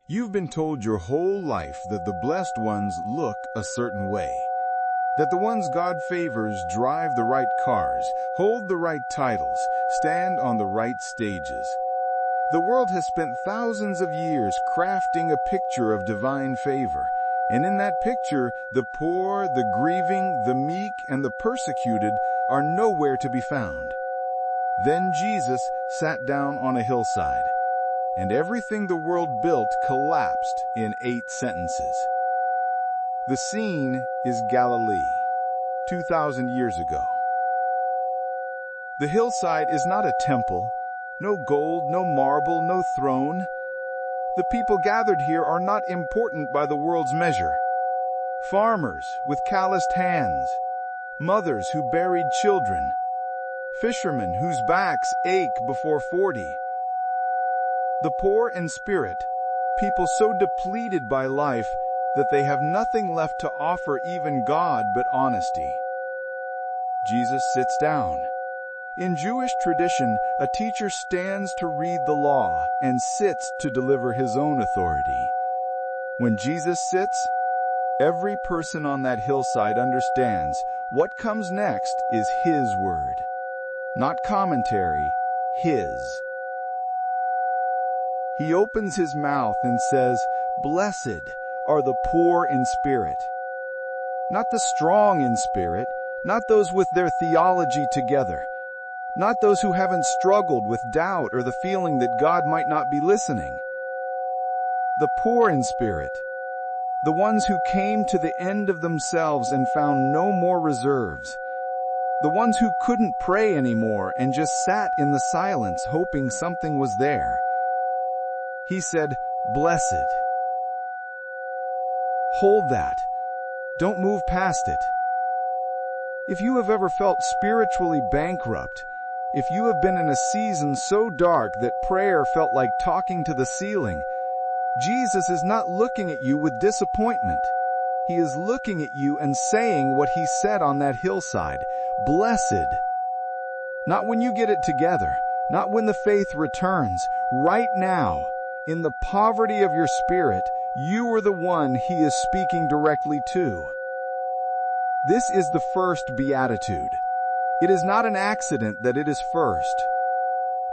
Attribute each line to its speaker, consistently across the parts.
Speaker 1: You've been told your whole life that the blessed ones look a certain way, that the ones God favors drive the right cars, hold the right titles, stand on the right stages. The world has spent thousands of years crafting a picture of divine favor, and in that picture, the poor, the grieving, the meek, and the persecuted are nowhere to be found. Then Jesus sat down on a hillside, and everything the world built collapsed in 8 sentences. The scene is Galilee, 2,000 years ago. The hillside is not a temple, no gold, no marble, no throne. The people gathered here are not important by the world's measure. Farmers with calloused hands, mothers who buried children, fishermen whose backs ache before 40. The poor in spirit, people so depleted by life that they have nothing left to offer even God but honesty. Jesus sits down. In Jewish tradition, a teacher stands to read the law and sits to deliver his own authority. When Jesus sits, every person on that hillside understands what comes next is his word. Not commentary, his. He opens his mouth and says, "Blessed are the poor in spirit." Not the strong in spirit, not those with their theology together, not those who haven't struggled with doubt or the feeling that God might not be listening. The poor in spirit, the ones who came to the end of themselves and found no more reserves, the ones who couldn't pray anymore and just sat in the silence hoping something was there. He said, "Blessed." Hold that. Don't move past it. If you have ever felt spiritually bankrupt, if you have been in a season so dark that prayer felt like talking to the ceiling, Jesus is not looking at you with disappointment. He is looking at you and saying what he said on that hillside, "Blessed." Not when you get it together, not when the faith returns, right now. In the poverty of your spirit, you are the one he is speaking directly to. This is the first beatitude. It is not an accident that it is first.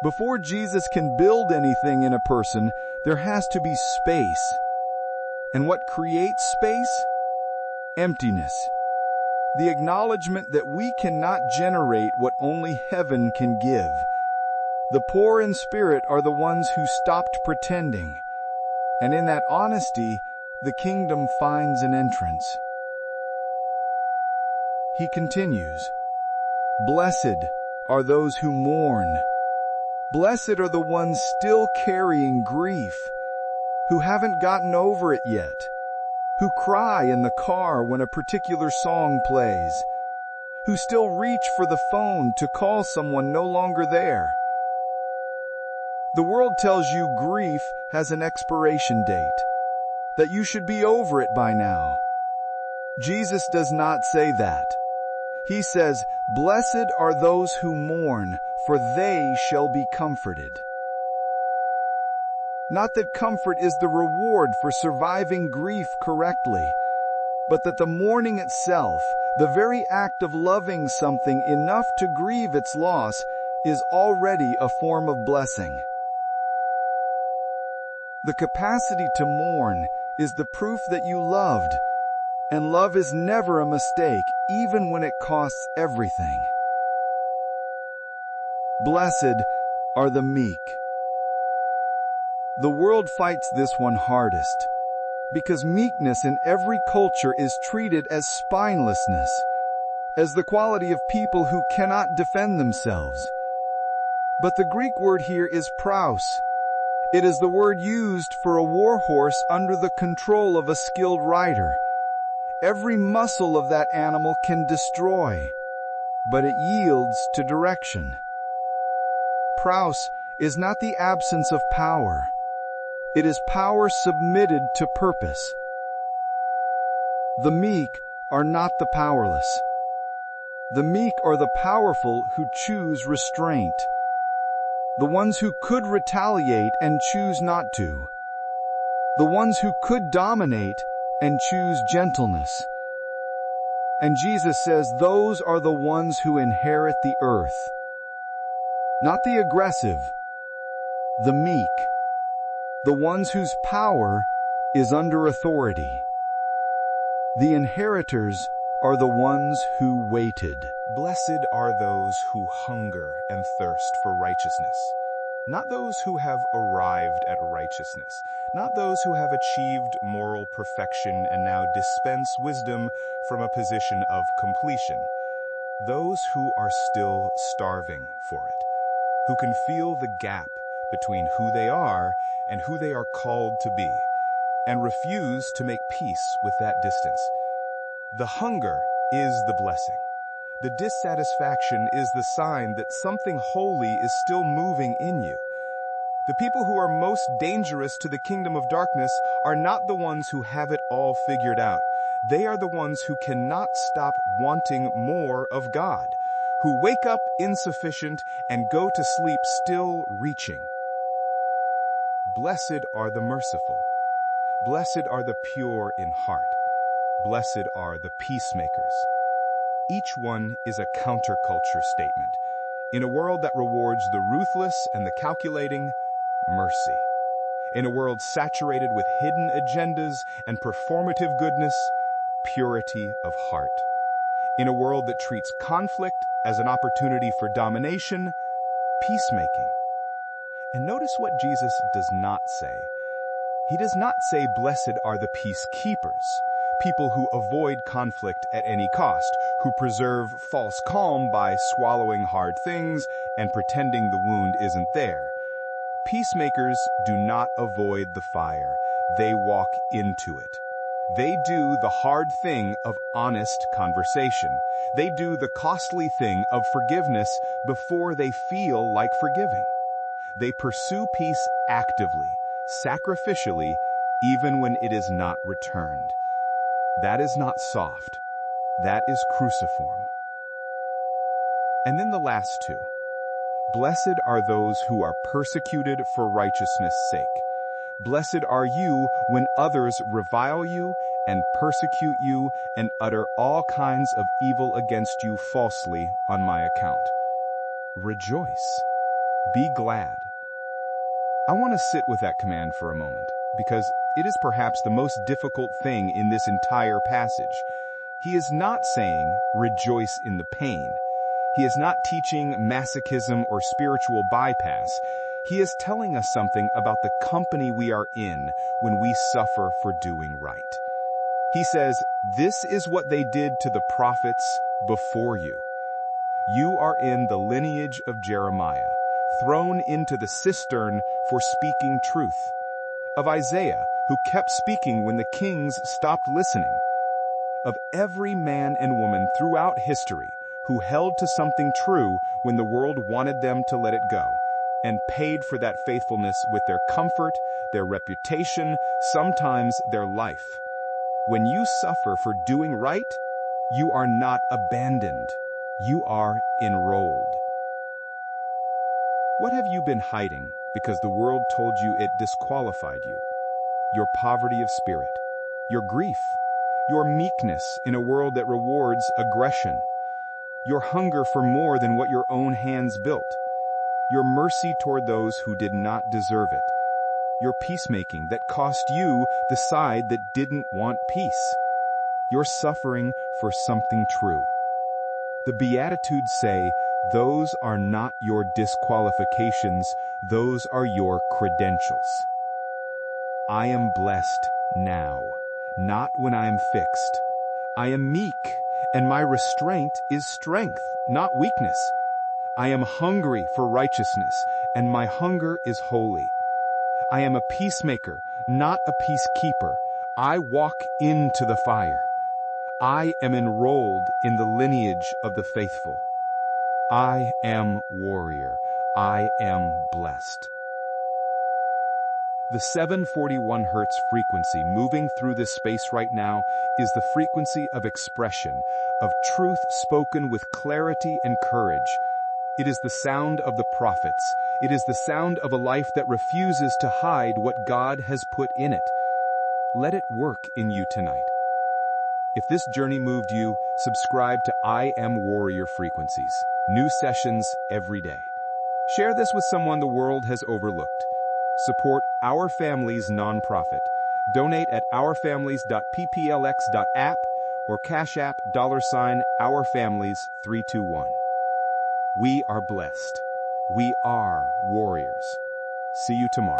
Speaker 1: Before Jesus can build anything in a person, there has to be space. And what creates space? Emptiness. The acknowledgement that we cannot generate what only heaven can give. The poor in spirit are the ones who stopped pretending, and in that honesty, the kingdom finds an entrance. He continues, "Blessed are those who mourn. Blessed are the ones still carrying grief, who haven't gotten over it yet, who cry in the car when a particular song plays, who still reach for the phone to call someone no longer there. The world tells you grief has an expiration date, that you should be over it by now. Jesus does not say that. He says, "Blessed are those who mourn, for they shall be comforted." Not that comfort is the reward for surviving grief correctly, but that the mourning itself, the very act of loving something enough to grieve its loss, is already a form of blessing. The capacity to mourn is the proof that you loved, and love is never a mistake, even when it costs everything. Blessed are the meek. The world fights this one hardest, because meekness in every culture is treated as spinelessness, as the quality of people who cannot defend themselves. But the Greek word here is praus. It is the word used for a war horse under the control of a skilled rider. Every muscle of that animal can destroy, but it yields to direction. Praus is not the absence of power. It is power submitted to purpose. The meek are not the powerless. The meek are the powerful who choose restraint. The ones who could retaliate and choose not to. the ones who could dominate and choose gentleness. And Jesus says those are the ones who inherit the earth. Not the aggressive, the meek, the ones whose power is under authority. The inheritors are the ones who waited.
Speaker 2: Blessed are those who hunger and thirst for righteousness. Not those who have arrived at righteousness, not those who have achieved moral perfection and now dispense wisdom from a position of completion. Those who are still starving for it, who can feel the gap between who they are and who they are called to be, and refuse to make peace with that distance. The hunger is the blessing. The dissatisfaction is the sign that something holy is still moving in you. The people who are most dangerous to the kingdom of darkness are not the ones who have it all figured out. They are the ones who cannot stop wanting more of God, who wake up insufficient and go to sleep still reaching. Blessed are the merciful. Blessed are the pure in heart. Blessed are the peacemakers. Each one is a counterculture statement. In a world that rewards the ruthless and the calculating, mercy. In a world saturated with hidden agendas and performative goodness, purity of heart. In a world that treats conflict as an opportunity for domination, peacemaking. And notice what Jesus does not say. He does not say, blessed are the peacekeepers, people who avoid conflict at any cost, who preserve false calm by swallowing hard things and pretending the wound isn't there. Peacemakers do not avoid the fire. They walk into it. They do the hard thing of honest conversation. They do the costly thing of forgiveness before they feel like forgiving. They pursue peace actively, sacrificially, even when it is not returned. That is not soft. That is cruciform. And then the last two. Blessed are those who are persecuted for righteousness' sake. Blessed are you when others revile you and persecute you and utter all kinds of evil against you falsely on my account. Rejoice. Be glad. I want to sit with that command for a moment, because it is perhaps the most difficult thing in this entire passage. He is not saying, rejoice in the pain. He is not teaching masochism or spiritual bypass. He is telling us something about the company we are in when we suffer for doing right. He says, this is what they did to the prophets before you. You are in the lineage of Jeremiah, thrown into the cistern for speaking truth, of Isaiah, who kept speaking when the kings stopped listening, of every man and woman throughout history who held to something true when the world wanted them to let it go, and paid for that faithfulness with their comfort, their reputation, sometimes their life. When you suffer for doing right, you are not abandoned. You are enrolled. What have you been hiding because the world told you it disqualified you? Your poverty of spirit, your grief, your meekness in a world that rewards aggression, your hunger for more than what your own hands built, your mercy toward those who did not deserve it, your peacemaking that cost you the side that didn't want peace, your suffering for something true. The Beatitudes say, those are not your disqualifications, those are your credentials. I am blessed now, not when I am fixed. I am meek, and my restraint is strength, not weakness. I am hungry for righteousness, and my hunger is holy. I am a peacemaker, not a peacekeeper. I walk into the fire. I am enrolled in the lineage of the faithful. I am warrior. I am blessed. The 741 Hz frequency moving through this space right now is the frequency of expression, of truth spoken with clarity and courage. It is the sound of the prophets. It is the sound of a life that refuses to hide what God has put in it. Let it work in you tonight. If this journey moved you, subscribe to I Am Warrior Frequencies. New sessions every day. Share this with someone the world has overlooked. Support Our Families nonprofit. Donate at ourfamilies.pplx.app or Cash App $OurFamilies321. We are blessed. We are warriors. See you tomorrow.